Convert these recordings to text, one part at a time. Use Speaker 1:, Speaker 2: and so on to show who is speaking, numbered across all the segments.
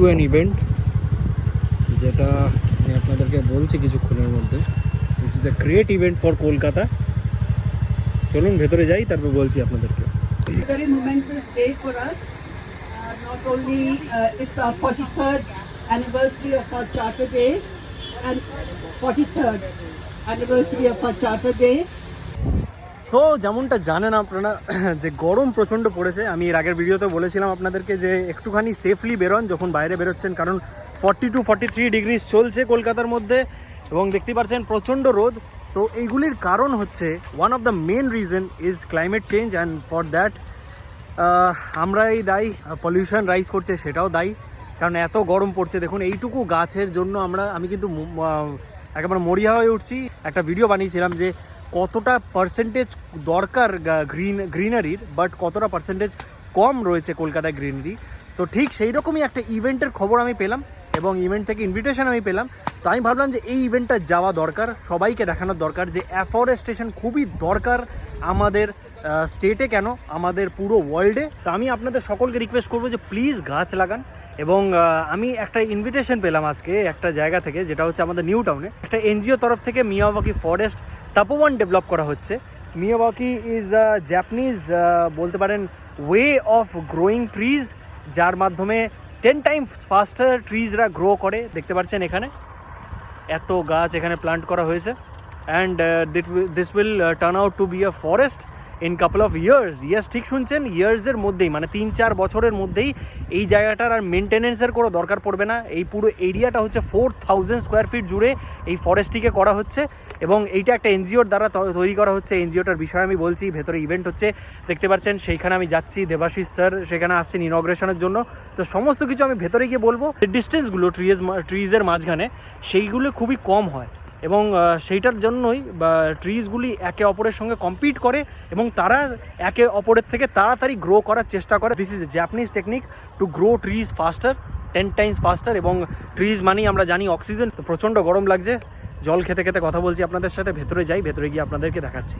Speaker 1: To an event, যেটা আমি আপনাদেরকে বলছি কিছুক্ষণের মধ্যে। This is a great event for Kolkata. চলুন ভেতরে যাই, তারপর বলছি আপনাদেরকে।
Speaker 2: Very momentous day for us. Not only it's our 43rd anniversary of our Charter Day and 43rd anniversary of our Charter Day.
Speaker 1: So যেমনটা জানেন আপনারা যে গরম প্রচণ্ড পড়েছে। আমি এর আগের ভিডিওতে বলেছিলাম আপনাদেরকে যে একটুখানি সেফলি বেরোন যখন বাইরে বেরোচ্ছেন, কারণ 40 to 43 ডিগ্রিজ চলছে কলকাতার মধ্যে এবং দেখতে পাচ্ছেন প্রচণ্ড রোদ। তো এইগুলির কারণ হচ্ছে one of the main reason is climate change, and for that আমরাই দায়ী। পলিউশন রাইজ করছে সেটাও দায়ী, কারণ এত গরম পড়ছে। দেখুন এইটুকু গাছের জন্য আমি কিন্তু একেবারে মরিয়া হয়ে উঠছি। একটা ভিডিও বানিয়েছিলাম যে কতটা পার্সেন্টেজ দরকার গ্রিনারির, বাট কতটা পার্সেন্টেজ কম রয়েছে কলকাতায় গ্রিনারি। তো ঠিক সেই রকমই একটা ইভেন্টের খবর আমি পেলাম এবং ইভেন্ট থেকে ইনভিটেশন আমি পেলাম। তো আমি ভাবলাম যে এই ইভেন্টটা যাওয়া দরকার, সবাইকে দেখানোর দরকার যে অ্যাফরেস্টেশন খুবই দরকার আমাদের স্টেটে, কেন আমাদের পুরো ওয়ার্ল্ডে। তো আমি আপনাদের সকলকে রিকোয়েস্ট করবো যে প্লিজ গাছ লাগান। এবং আমি একটা ইনভিটেশন পেলাম আজকে একটা জায়গা থেকে, যেটা হচ্ছে আমাদের নিউ টাউনে একটা এনজিও তরফ থেকে মিয়াওয়াকি ফরেস্ট তাপোভান ডেভেলপ করা হচ্ছে। মিয়াওয়াকি ইজ জাপানিজ বলতে পারেন ওয়ে অফ গ্রোয়িং ট্রিজ, যার মাধ্যমে 10 times ফাস্টার ট্রিজরা গ্রো করে। দেখতে পাচ্ছেন এখানে এত গাছ এখানে প্লান্ট করা হয়েছে, and this will turn out to be a forest in couple of years. Yes, ঠিক শুনছেন, ইয়ার্সের মধ্যেই, মানে 3-4 বছরের মধ্যেই এই জায়গাটার আর মেনটেনেন্সের কোনো দরকার পড়বে না। এই পুরো এরিয়াটা হচ্ছে 4000 স্কোয়ার ফিট জুড়ে এই ফরেস্টটিকে করা হচ্ছে, এবং এইটা একটা এনজিওর দ্বারা তৈরি করা হচ্ছে। এনজিওটার বিষয়ে আমি বলছি, ভেতরে ইভেন্ট হচ্ছে দেখতে পাচ্ছেন, সেইখানে আমি যাচ্ছি। দেবাশিস স্যার সেখানে আসছেন ইনগ্রেশনের জন্য। তো সমস্ত কিছু আমি ভেতরে গিয়ে বলবো। ডিস্টেন্সগুলো ট্রিজের মাঝখানে সেইগুলো খুবই কম হয়, এবং সেইটার জন্যই ট্রিজগুলি একে অপরের সঙ্গে কম্পিট করে এবং তারা একে অপরের থেকে তাড়াতাড়ি গ্রো করার চেষ্টা করে। This is a Japanese technique to grow trees ফাস্টার, 10 times ফাস্টার। এবং ট্রিজ মানেই আমরা জানি অক্সিজেন। তো প্রচণ্ড গরম লাগছে, জল খেতে খেতে কথা বলছি আপনাদের সাথে। ভেতরে যাই, ভেতরে গিয়ে আপনাদেরকে দেখাচ্ছি।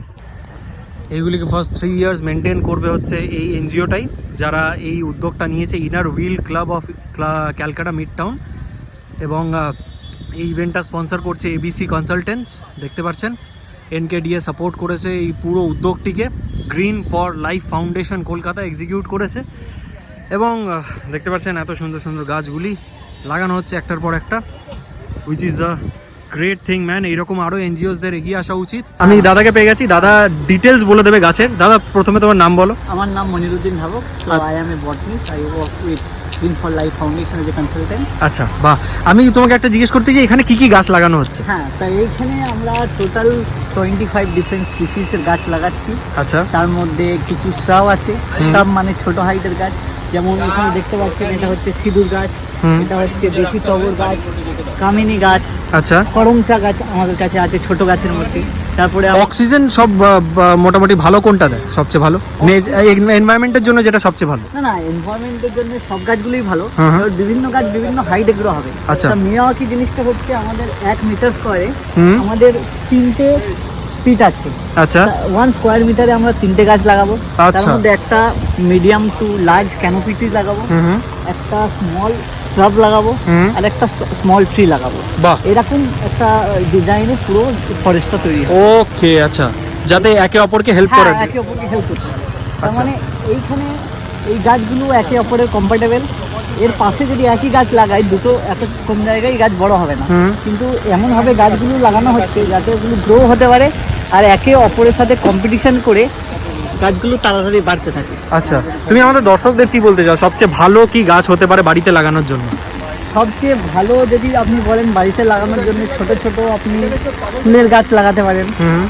Speaker 1: এইগুলিকে ফার্স্ট 3 years মেনটেন করবে হচ্ছে এই এনজিওটাই, যারা এই উদ্যোগটা নিয়েছে, inner wheel club of Calcutta mid town. এবং এই ইভেন্টটা স্পন্সর করছে এবিসি কনসালটেন্টস। দেখতে পাচ্ছেন এনকেডিএ সাপোর্ট করেছে এই পুরো উদ্যোগটিকে। Green for life foundation Kolkata execute করেছে, এবং দেখতে পাচ্ছেন এত সুন্দর সুন্দর গাছগুলি লাগানো হচ্ছে একটার পর একটা, which is a great thing man. এইরকম আরও এনজিওসদের এগিয়ে আসা উচিত। আমি দাদাকে পেয়ে গেছি, দাদা ডিটেলস বলে দেবে গাছের। দাদা প্রথমে তোমার নাম বলো।
Speaker 3: আমার নাম Moniruddin Dhabak. I am a botanist. I work with green for life foundation as a consultant.
Speaker 1: আচ্ছা, বাহ। আমি তোমাকে একটা জিজ্ঞেস করতে চাই, এখানে কি কি গাছ লাগানো হচ্ছে?
Speaker 3: হ্যাঁ, তাই এইখানে আমরা টোটাল 25 ডিফারেন্ট স্পিসিসের গাছ লাগাচ্ছি।
Speaker 1: আচ্ছা,
Speaker 3: তার মধ্যে কিছু শ্রাব আছে। শ্রাব মানে ছোট হাইটের গাছ, যেমন এখানে দেখতে পাচ্ছেন এটা হচ্ছে সিঁদুর গাছ, এটা হচ্ছে দেশি টগর গাছ, কামিনী গাছ, আচ্ছা, করমচা গাছ আমাদের কাছে আছে ছোট গাছের মধ্যে। তারপরে
Speaker 1: অক্সিজেন সব মোটামুটি ভালো কোনটা দেয় সবচেয়ে ভালো এনভায়রনমেন্টের জন্য? যেটা সবচেয়ে ভালো
Speaker 3: না, এনভায়রনমেন্টের জন্য সব গাছগুলোই ভালো। বিভিন্ন গাছ বিভিন্ন হাইটে গ্রো হবে।
Speaker 1: আচ্ছা,
Speaker 3: মিয়াওয়াকি জিনিসটা হচ্ছে আমাদের 1 মিটার স্কোয়ারে আমাদের 3টে পিট আছে। আচ্ছা, 1 স্কোয়ার মিটারে আমরা 3টে গাছ লাগাবো। তার মধ্যে একটা medium to large canopy tree লাগাবো, একটা স্মল শ্রাব লাগাবো, আর একটা স্মল ট্রি লাগাবো। এরকম একটা ডিজাইনে পুরো ফরেস্টটা তৈরি হবে।
Speaker 1: ওকে, আচ্ছা, যাতে একে অপরকে হেল্প করে,
Speaker 3: একে অপরকে হেল্প করতে পারে। তার মানে এইখানে এই গাছগুলো একে অপরের কম্প্যাটেবল। এর পাশে যদি একই গাছ লাগাই, দুটো এত কম জায়গায় গাছ বড় হবে না, কিন্তু এমনভাবে গাছগুলো লাগানো হচ্ছে যাতে ওগুলো গ্রো হতে পারে আর একে অপরের সাথে কম্পিটিশন করে গাছগুলো তাড়াতাড়ি বাড়তে থাকে।
Speaker 1: আচ্ছা, তুমি আমাদের দর্শকদের কি বলতে চাও, সবচেয়ে ভালো কি গাছ হতে পারে বাড়িতে লাগানোর জন্য?
Speaker 3: সবচেয়ে ভালো যদি আপনি বলেন বাড়িতে লাগানোর জন্য, ছোট ছোট আপনি ফুলের গাছ লাগাতে পারেন।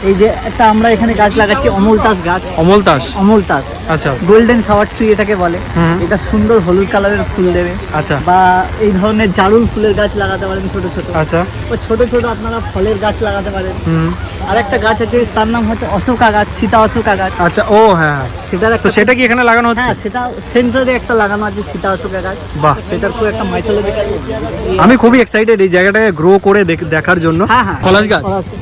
Speaker 3: এই যে একটা আমরা এখানে গাছ লাগাচ্ছি অমলতাস গাছ। অমলতাস, আচ্ছা, গোল্ডেন শাওয়ার ট্রি এটাকে বলে। এটা সুন্দর হলুদ কালারের ফুল দেবে। আচ্ছা, বা এই ধরনের জারুল ফুলের গাছ লাগাতে পারেন ছোট ছোট। আচ্ছা, ও ছোট ছোট আপনারা ফলের গাছ লাগাতে পারেন। আর একটা গাছ আছে, তার নাম হচ্ছে অশোকা গাছ, সীতা অশোকা গাছ।
Speaker 1: আচ্ছা, ও হ্যাঁ, সেটা কি এখানে লাগানো হচ্ছে?
Speaker 3: হ্যাঁ, সেটা সেন্টারে একটা লাগানো আছে সীতা অশোকা গাছ। বাহ, সেটার খুব একটা মাইথোলজিক্যাল।
Speaker 1: আমি খুবই এক্সাইটেড এই জায়গাটাকে গ্রো করে দেখার জন্য।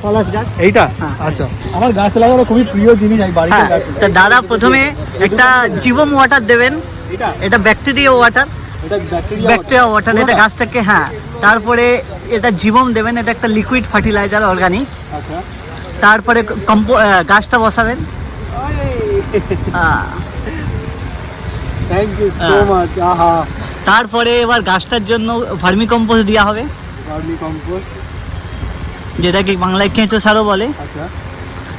Speaker 1: পলাশ গাছ এইটা? আচ্ছা, আমার গাছ লাগানো খুবই প্রিয় জিনিস। আমি বাড়িতে গাছ লাগাই।
Speaker 3: দাদা প্রথমে একটা জীবম ওয়াটার দেবেন। এটা ব্যাকটেরিয়া ওয়াটার।
Speaker 1: এটা
Speaker 3: ব্যাকটেরিয়া ওয়াটার, এটা গাছটাকে, হ্যাঁ। তারপরে এটা জীবন দেবেন, এটা একটা লিকুইড ফার্টিলাইজার অর্গানিক।
Speaker 1: আচ্ছা,
Speaker 3: তারপরে গাছটা বসাবেন।
Speaker 1: Thank you so much. আহা,
Speaker 3: তারপরে এবার গাছটার জন্য ভার্মি কম্পোস্ট দেওয়া হবে,
Speaker 1: ভার্মি কম্পোস্ট,
Speaker 3: যেটাকে বাংলায় কেঁচো সারও বলে।
Speaker 1: আচ্ছা,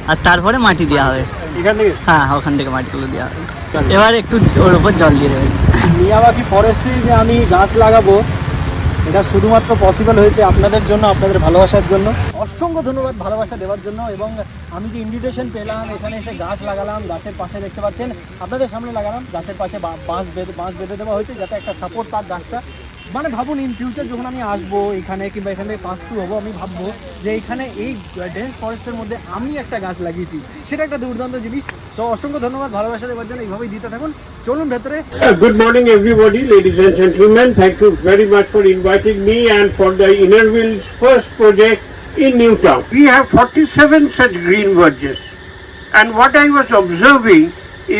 Speaker 3: আর তারপরে মাটি দেওয়া হবে
Speaker 1: এখান থেকে।
Speaker 3: হ্যাঁ, ওখান থেকে মাটিগুলো দেওয়া হবে। এবার একটু ওর উপর জল দিয়ে দেবেন।
Speaker 1: মিয়াওয়াকি ফরেস্টে যে আমি গাছ লাগাবো, এটা শুধুমাত্র পসিবল হয়েছে আপনাদের জন্য, আপনাদের ভালোবাসার জন্য। অসংখ্য ধন্যবাদ ভালোবাসা দেওয়ার জন্য। এবং আমি যে ইনভিটেশন পেলাম, এখানে এসে গাছ লাগালাম, গাছের পাশে দেখতে পাচ্ছেন আপনাদের সামনে লাগালাম, গাছের পাশে বাঁশ বেঁধে দেওয়া হয়েছে যাতে একটা সাপোর্ট পাক গাছটা। মানে ভাবুন, ইন ফিউচার যখন আমি আসবো এখানে কিংবা এখান থেকে পাস থ্রু হবো, আমি ভাববো যে এইখানে এই ডেন্স ফরেস্টের মধ্যে আমি একটা গাছ লাগিয়েছি, সেটা একটা দুর্দান্ত জিনিস। সো অসংখ্য ধন্যবাদ ভালোবাসা দেওয়ার জন্য, এইভাবেই দিতে থাকুন। চলুন ভেতরে।
Speaker 4: Good morning everybody, ladies and gentlemen. Thank you very much for inviting me and for the Innerville's first project in Newtown. We have 47 such green verges, and what I was observing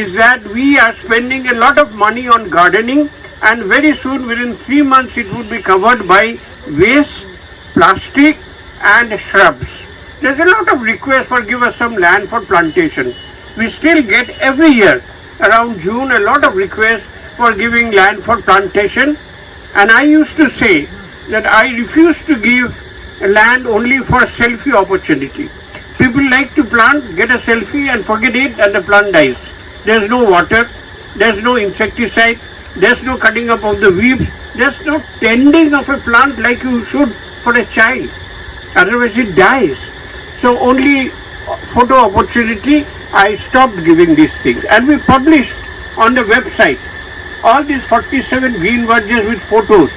Speaker 4: is that we are spending a lot of money on gardening, and very soon, within 3 months, it would be covered by waste, plastic and shrubs. There's a lot of request for give us some land for plantation. We still get every year around June a lot of requests for giving land for plantation, and I used to say that I refuse to give land only for selfie opportunity. People like to plant, get a selfie and forget it, and the plant dies. There's no water, there's no insecticide, there's no cutting up of the weeds, there's no tending of a plant like you should for a child, otherwise it dies. So only photo opportunity, I stopped giving these things, and we published on the website all these 47 green verges with photos,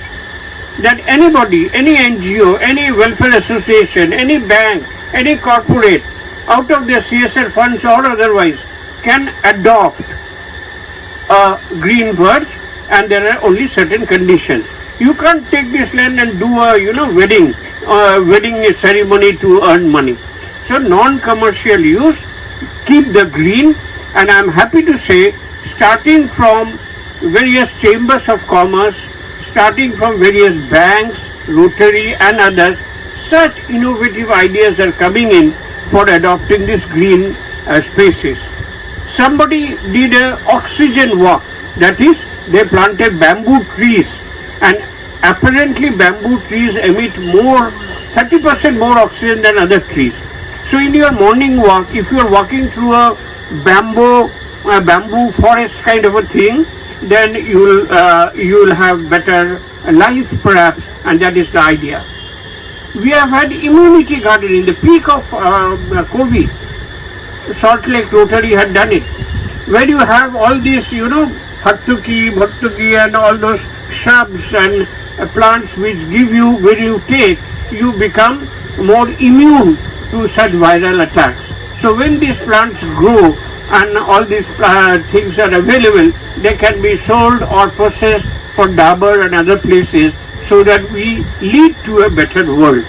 Speaker 4: that anybody, any NGO, any welfare association, any bank, any corporate, out of their CSR funds or otherwise, can adopt a green verge, and there are only certain conditions. You can't take this land and do a wedding ceremony to earn money. So non-commercial use, keep the green, and I'm happy to say, starting from various chambers of commerce, starting from various banks, Rotary and others, such innovative ideas are coming in for adopting these green spaces. Somebody did a oxygen walk, that is, they planted bamboo trees, and apparently bamboo trees emit 30% more oxygen than other trees. So in your morning walk, if you are walking through a bamboo forest kind of a thing, then you'll have better life perhaps, and that is the idea. We have had immunity garden in the peak of COVID. Salt Lake Rotary had done it, where you have all these, bhattuki and all those shrubs and plants which give you, when you take, you become more immune to such viral attacks. So when these plants grow and all these things are available, they can be sold or processed for Dabur and other places, so that we lead to a better world.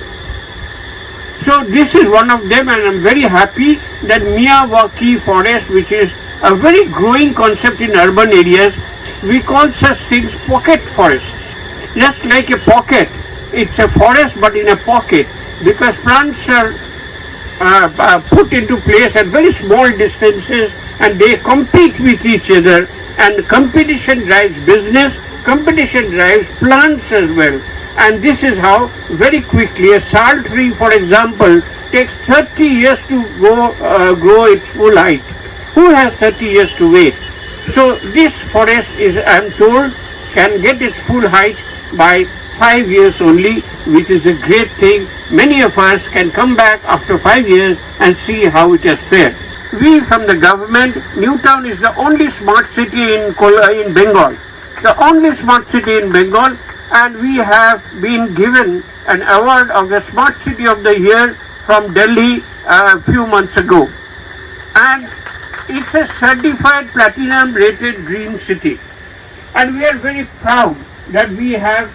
Speaker 4: So this is one of them, and I'm very happy that Miyawaki forest, which is a very growing concept in urban areas, we call such things pocket forests. Just like a pocket, it's a forest but in a pocket, because plants are put into place at very small distances, and they compete with each other, and competition drives business, competition drives plants as well. And this is how very quickly a sal tree, for example, takes 30 years to grow its full height. Who has 30 years to wait? So this forest is, I am told, can get its full height by 5 years only, which is a great thing. Many of us can come back after 5 years and see how it has fared. We from the government, Newtown is the only smart city in Bengal, the only smart city in Bengal, and we have been given an award of the Smart City of the Year from Delhi a few months ago. And it's a certified platinum rated green city. And we are very proud that we have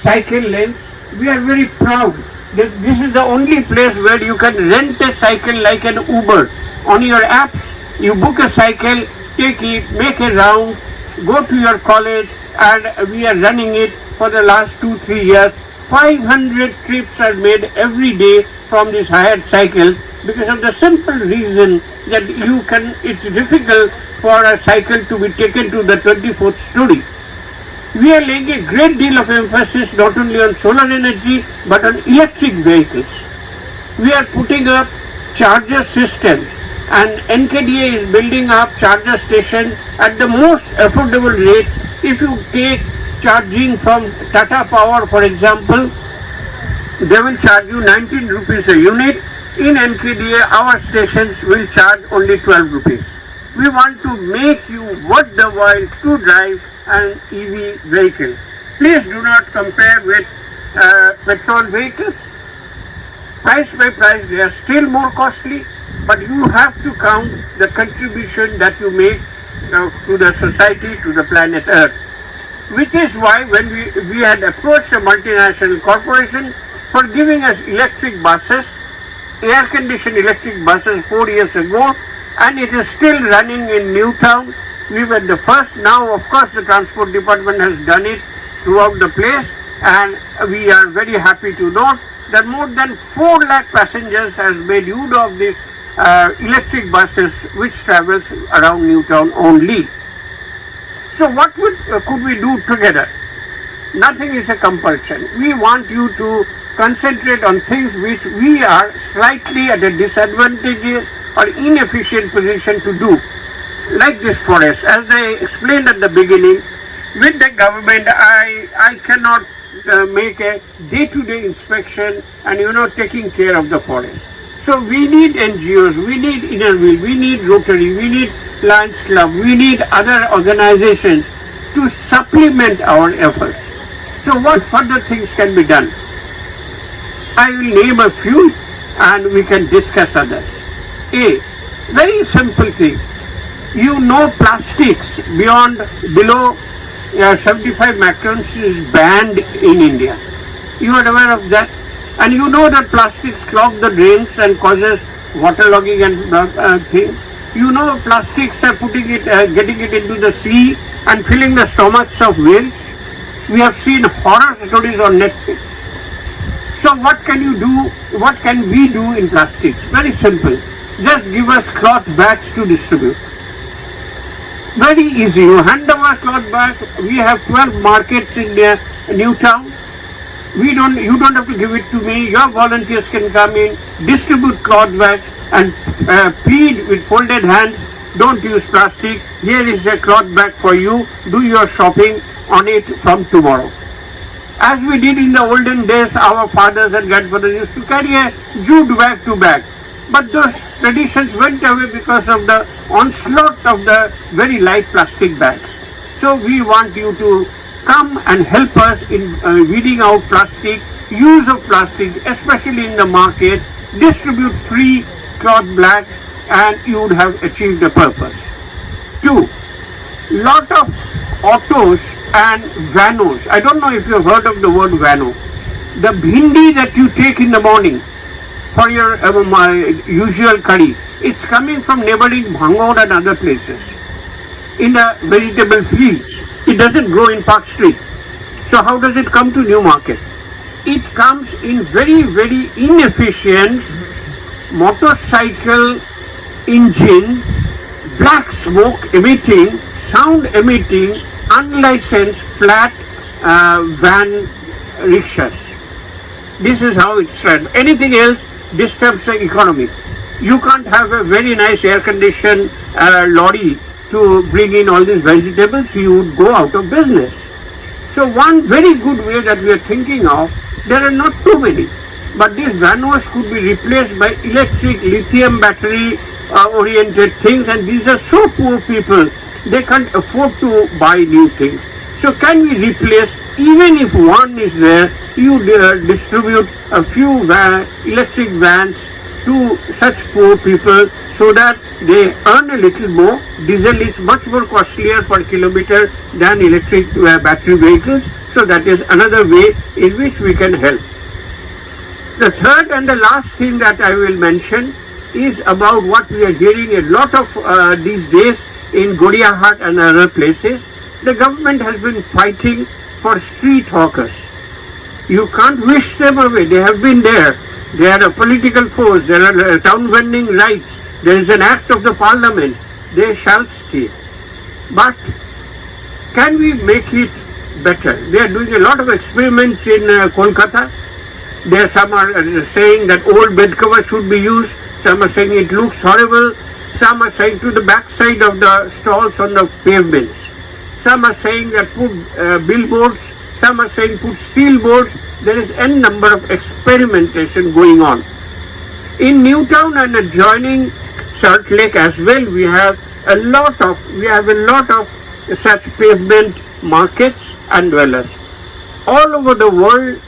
Speaker 4: cycle lanes. We are very proud that this is the only place where you can rent a cycle like an Uber. On your app, you book a cycle, take it, make a round, go to your college and we are running it for the last 2-3 years. 500 trips are made every day from this hired cycle because of the simple reason that it's difficult for a cycle to be taken to the 24th story. We are laying a great deal of emphasis not only on solar energy but on electric vehicles. We are putting up charger systems, and NKDA is building up charger stations at the most affordable rate. If you take charging from Tata Power, for example, they will charge you 19 rupees a unit. In NKDA, our stations will charge only 12 rupees. We want to make you worth the while to drive an EV vehicle. Please do not compare with petrol vehicles. Price by price, they are still more costly, but you have to count the contribution that you make to the society, to the planet Earth. Which is why when we had approached a multinational corporation for giving us electric buses, air-conditioned electric buses 4 years ago, and it is still running in Newtown. We were the first. Now, of course, the transport department has done it throughout the place, and we are very happy to note that more than 4 lakh passengers has made use of these electric buses which travels around Newtown only. So what could we do together? Nothing is a compulsion. We want you to concentrate on things which we are slightly at a disadvantageous or inefficient position to do. Like this forest. As I explained at the beginning, with the government I cannot make a day-to-day inspection and taking care of the forest. So we need NGOs, we need Innerville, we need Rotary, we need Lions Club, we need other organizations to supplement our efforts. So what further things can be done? I will name a few and we can discuss others. A very simple thing. Plastics below 75 microns is banned in India. You are aware of that? And you know that plastics clog the drains and causes waterlogging and things. You know plastics are getting it into the sea and filling the stomachs of whales. We have seen horror stories on Netflix. So what can you do? What can we do in plastics? Very simple. Just give us cloth bags to distribute. Very easy. You hand over cloth bags. We have 12 markets in Newtown. You don't have to give it to me. Your volunteers can come in, distribute cloth bags and plead with folded hands, don't use plastic. Here is a cloth bag for you. Do your shopping on it from tomorrow. As we did in the olden days, our fathers and grandfathers used to carry a jute bag to bag. But those traditions went away because of the onslaught of the very light plastic bags. So we want you to come and help us in weeding out plastic, use of plastic, especially in the market, distribute free cloth bags, and you would have achieved the purpose. 2. Lot of autos and vanos. I don't know if you have heard of the word vano. The bhindi that you take in the morning for your usual curry, it's coming from neighboring Bhangur and other places in the vegetable fields. It doesn't grow in Park Street. So how does it come to Newmarket? It comes in very, very inefficient motorcycle engine, black smoke emitting, sound emitting, unlicensed flat van rickshaws. This is how it's run. Anything else disturbs the economy. You can't have a very nice air-conditioned lorry to bring in all these vegetables. You would go out of business. So one very good way that we are thinking of, there are not too many, but these vanos could be replaced by electric lithium battery oriented things, and these are so poor people, they can't afford to buy new things. So can we replace, even if one is there, you distribute a few electric vans to such poor people so that they earn a little more. Diesel is much more costlier per kilometer than electric battery vehicles. So that is another way in which we can help. The third and the last thing that I will mention is about what we are hearing a lot of these days in Godiahat and other places. the government has been fighting for street hawkers. You can't wish them away. They have been there. They are a political force. There are town vending rights. There is an act of the parliament. They shall stay. But can we make it better? They are doing a lot of experiments in Kolkata. Some are saying that old bed cover should be used. Some are saying it looks horrible. Some are saying to the backside of the stalls on the pavements. Some are saying that put billboards. Some are saying put steel boards. There is n number of experimentation going on. In Newtown and adjoining Salt Lake as well, we have a lot of such pavement markets and dwellers. All over the world,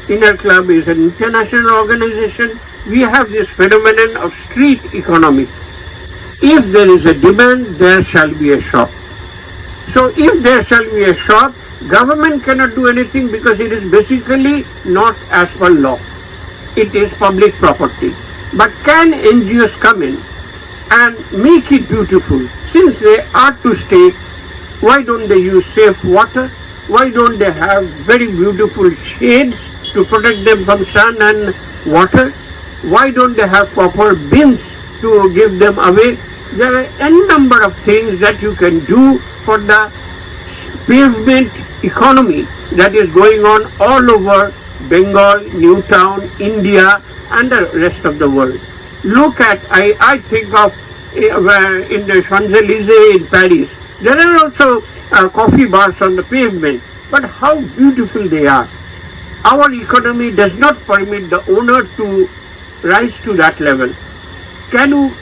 Speaker 4: Inner Club is an international organization. We have this phenomenon of street economy. If there is a demand, there shall be a shop. So if there shall be a shop, government cannot do anything because it is basically not as per law. It is public property. But can NGOs come in and make it beautiful? Since they are to stay, why don't they use safe water? Why don't they have very beautiful shades to protect them from sun and water? Why don't they have proper bins to give them away? There are n number of things that you can do for the pavement economy that is going on all over Bengal, Newtown, India and the rest of the world. Look at, I think of in the Champs-Élysées in Paris. There are also coffee bars on the pavement, but how beautiful they are. Our economy does not permit the owner to rise to that level. Can you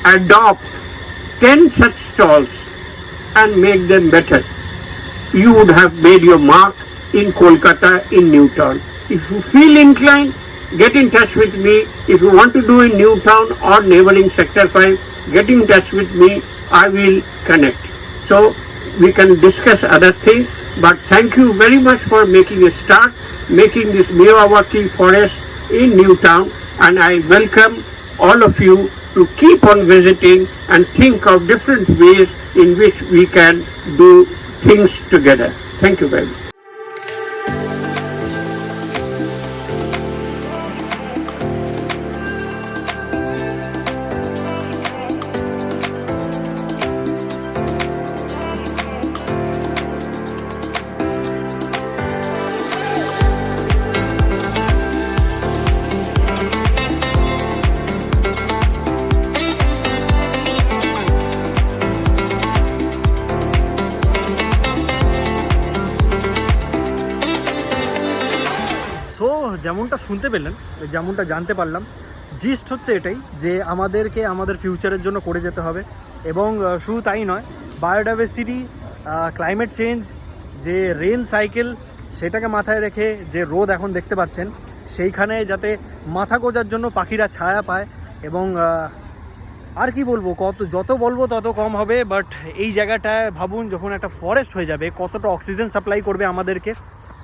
Speaker 4: adopt 10 such stalls and make them better? You would have made your mark in Kolkata, in Newtown. If you feel inclined, get in touch with me. If you want to do in Newtown or neighboring Sector 5, get in touch with me. I will connect. So we can discuss other things. But thank you very much for making a start, making this Miyawaki forest in Newtown. And I welcome all of you to keep on visiting and think of different ways in which we can do things together. Thank you very much.
Speaker 1: So যেমনটা শুনতে পেলেন, যেমনটা জানতে পারলাম, gist হচ্ছে এটাই যে আমাদেরকে আমাদের ফিউচারের জন্য করে যেতে হবে। এবং শুধু তাই নয়, বায়োডাইভার্সিটি, ক্লাইমেট চেঞ্জ, যে রেন সাইকেল, সেটাকে মাথায় রেখে যে রোদ এখন দেখতে পাচ্ছেন, সেইখানে যাতে মাথা গোজার জন্য পাখিরা ছায়া পায়। এবং আর কি বলবো, যত বলবো তত কম হবে। বাট এই জায়গাটায় ভাবুন, যখন একটা ফরেস্ট হয়ে যাবে, কতটা অক্সিজেন সাপ্লাই করবে আমাদেরকে।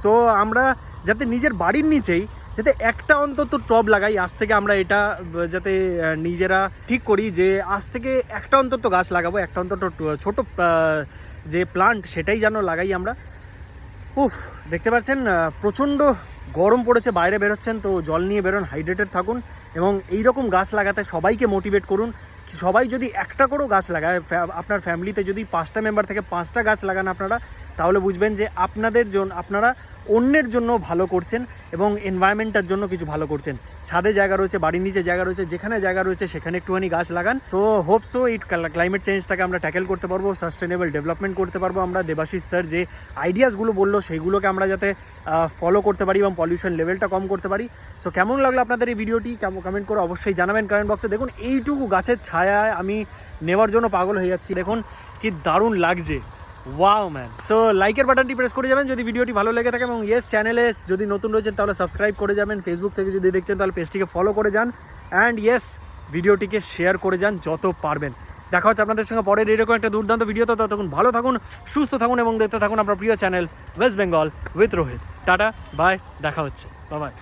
Speaker 1: সো আমরা যাতে নিজের বাড়ির নিচেই যাতে একটা অন্তত টব লাগাই, আজ থেকে আমরা এটা যাতে নিজেরা ঠিক করি যে আজ থেকে একটা অন্তত গাছ লাগাবো, একটা অন্তত ছোট যে প্লান্ট সেটাই যেন লাগাই আমরা। দেখতে পাচ্ছেন প্রচণ্ড গরম পড়েছে, বাইরে বেরোচ্ছেন তো জল নিয়ে বেরোন, হাইড্রেটেড থাকুন এবং এই রকম গাছ লাগাতে সবাইকে মোটিভেট করুন। সবাই যদি একটা করেও গাছ লাগায়, আপনার ফ্যামিলিতে যদি 5টা মেম্বার থেকে 5টা গাছ লাগান আপনারা, তাহলে বুঝবেন যে আপনারা অন্যের জন্য ভালো করছেন এবং এনভায়রনমেন্টের জন্য কিছু ভালো করছেন। ছাদে জায়গা রয়েছে, বাড়ির নিচে জায়গা রয়েছে, যেখানে জায়গা রয়েছে সেখানে একটুখানি গাছ লাগান। তো হোপ সো এই ক্লাইমেট চেঞ্জটাকে আমরা ট্যাকেল করতে পারবো, সাস্টেনেবল ডেভেলপমেন্ট করতে পারবো। আমরা দেবাশিস স্যার যে আইডিয়াসগুলো বললো সেইগুলোকে আমরা যাতে ফলো করতে পারি এবং পলিউশন লেভেলটা কম করতে পারি। সো কেমন লাগলো আপনাদের এই ভিডিওটি কমেন্ট করে অবশ্যই জানাবেন কমেন্ট বক্সে। দেখুন এইটুকু গাছের ছায়ায় আমি নেওয়ার জন্য পাগল হয়ে যাচ্ছি, দেখুন কি দারুণ লাগছে। Wow man. সো লাইকের বাটনটি প্রেস করে যাবেন যদি ভিডিওটি ভালো লেগে থাকে এবং ইয়েস চ্যানেলে যদি নতুন রয়েছেন তাহলে সাবস্ক্রাইব করে যাবেন। ফেসবুক থেকে যদি দেখছেন তাহলে পেজটিকে ফলো করে যান অ্যান্ড ইয়েস ভিডিওটিকে শেয়ার করে যান যত পারবেন। দেখা হচ্ছে আপনাদের সঙ্গে পরের এরকম একটা দুর্দান্ত ভিডিওতে। ততক্ষণ ভালো থাকুন, সুস্থ থাকুন এবং দেখতে থাকুন আপনার প্রিয় channel West Bengal with Rohit. Tata, bye, দেখা হচ্ছে, বাই বাই।